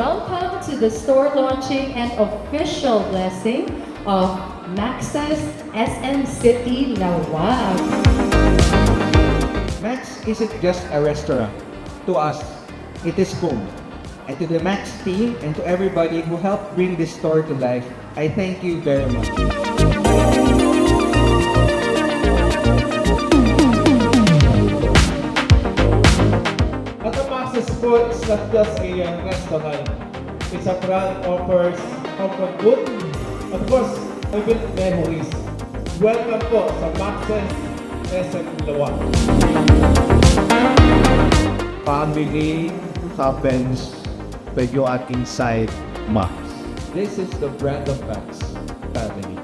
welcome to the store launching and official blessing of Max's SM City Lawag. Max isn't just a restaurant. To us, it is home. And to the Max team and to everybody who helped bring this store to life, I thank you very much. At the Max's po is not just a restaurant. It's a brand offers comfort food. Of course, we build memories. Welcome po sa Max's SM Lawag. Family happens when you are inside Max. This is the brand of Max family.